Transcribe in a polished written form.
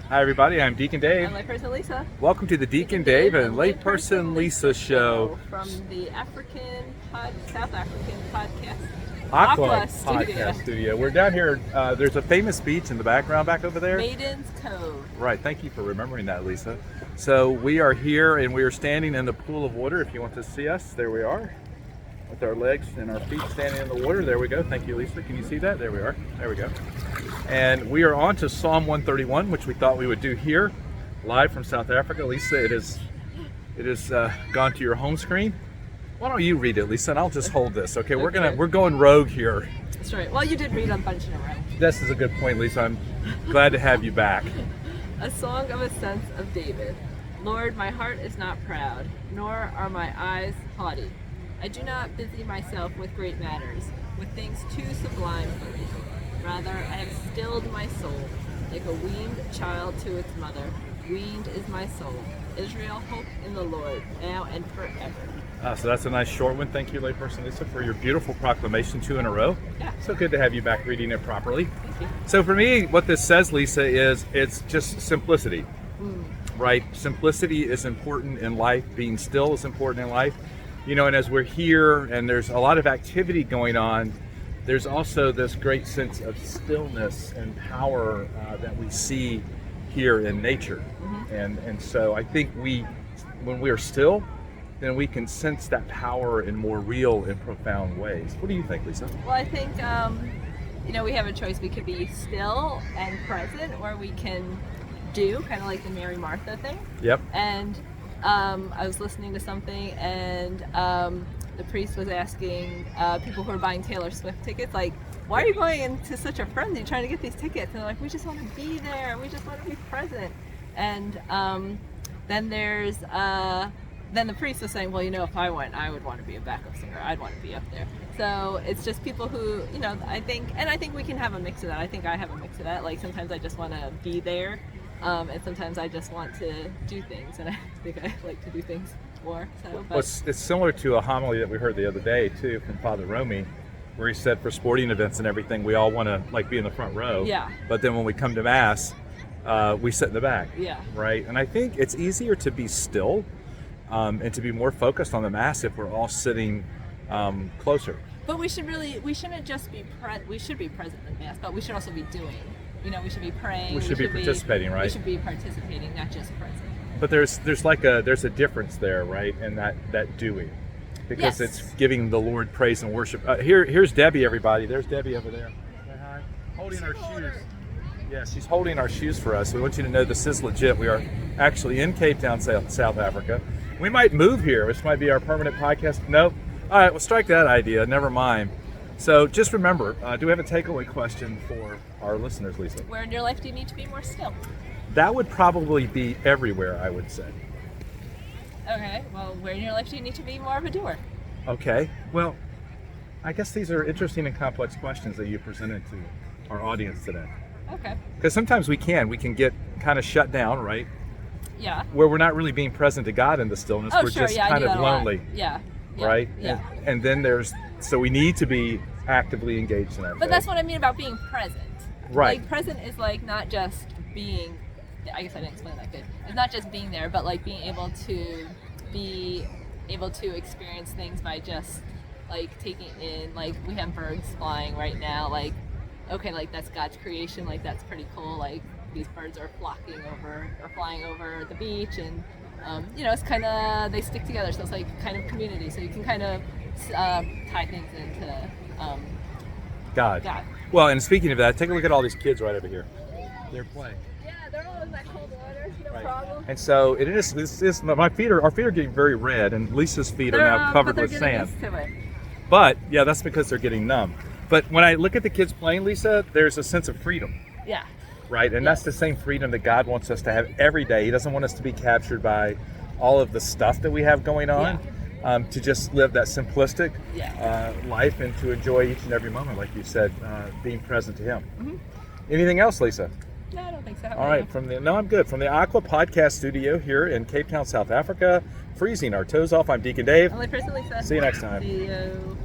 Hi everybody, I'm Deacon Dave. I'm layperson Lisa. Welcome to the Deacon Dave and layperson Lisa show from the South African podcast. Aqua podcast studio. We're down here. There's a famous beach in the background back over there. Maiden's Cove. Right. Thank you for remembering that, Lisa. So we are here and we are standing in the pool of water. If you want to see us, there we are. With our legs and our feet standing in the water. There we go. Thank you, Lisa. Can you see that? There we are. There we go. And we are on to Psalm 131, which we thought we would do here, live from South Africa. Lisa, it is gone to your home screen. Why don't you read it, Lisa, and I'll just hold this. Okay, we're going rogue here. That's right. Well, you did read a bunch in a row. This is a good point, Lisa. I'm glad to have you back. A song of ascents of David. Lord, my heart is not proud, nor are my eyes haughty. I do not busy myself with great matters, with things too sublime for me. Rather, I have stilled my soul, like a weaned child to its mother. Weaned is my soul. Israel, hope in the Lord, now and forever. So that's a nice short one. Thank you, layperson Lisa, for your beautiful proclamation, 2 in a row. Yeah. So good to have you back reading it properly. Thank you. So for me, what this says, Lisa, is it's just simplicity. Right? Simplicity is important in life. Being still is important in life. You know, and as we're here and there's a lot of activity going on, there's also this great sense of stillness and power that we see here in nature. And so I think when we are still, then we can sense that power in more real and profound ways. What do you think, Lisa? Well, I think, we have a choice. We could be still and present, or we can do, kind of like the Mary Martha thing. Yep. And I was listening to something, and the priest was asking people who are buying Taylor Swift tickets, like, why are you going into such a frenzy trying to get these tickets? And they're like, we just want to be there. We just want to be present. And then the priest was saying, well, if I went, I would want to be a backup singer. I'd want to be up there. So it's just people who, I think we can have a mix of that. I think I have a mix of that. Like, sometimes I just want to be there. And sometimes I just want to do things, and I think I like to do things more. It's similar to a homily that we heard the other day too from Father Romy, where he said for sporting events and everything, we all want to be in the front row. Yeah. But then when we come to Mass, we sit in the back. Yeah. Right. And I think it's easier to be still, and to be more focused on the Mass if we're all sitting closer. But we shouldn't just be we should be present in Mass, but we should also be doing. We should be praying. We should be participating, right? We should be participating, not just present. But there's a difference there, right? In that doing, because It's giving the Lord praise and worship. Here's Debbie, everybody. There's Debbie over there. Say hi. Holding our shoes. Yeah, she's holding our shoes for us. We want you to know this is legit. We are actually in Cape Town, South Africa. We might move here. This might be our permanent podcast. Nope. All right, we'll strike that idea. Never mind. So just remember, do we have a takeaway question for our listeners, Lisa? Where in your life do you need to be more still? That would probably be everywhere, I would say. Okay, well, where in your life do you need to be more of a doer? Okay, well, I guess these are interesting and complex questions that you presented to our audience today. Okay. Because sometimes we can get kind of shut down, right? Yeah. Where we're not really being present to God in the stillness. We're just kind of lonely. Yeah. Right? Yeah. And then so we need to be actively engaged in that. But that's what I mean about being present. Right. Like, present is like not just being, I guess I didn't explain that good. It's not just being there, but like being able to experience things by just like taking in, like we have birds flying right now, like, okay, like that's God's creation, like that's pretty cool, like these birds are flying over the beach, and it's kind of, they stick together, so it's like kind of community, so you can kind of tie things into God. Well, and speaking of that, take a look at all these kids right over here. They're playing. Yeah, they're all in that cold water, no problem. And so our feet are getting very red, and Lisa's feet are now covered with sand. Used to it. But yeah, that's because they're getting numb. But when I look at the kids playing, Lisa, there's a sense of freedom. Yeah. Right, and that's the same freedom that God wants us to have every day. He doesn't want us to be captured by all of the stuff that we have going on. To just live that simplistic life and to enjoy each and every moment, like you said, being present to Him. Mm-hmm. Anything else, Lisa? No, I don't think so. All right, I'm good. From the Aqua podcast studio here in Cape Town, South Africa, freezing our toes off, I'm Deacon Dave. I'm layperson Lisa. See you next time. See you.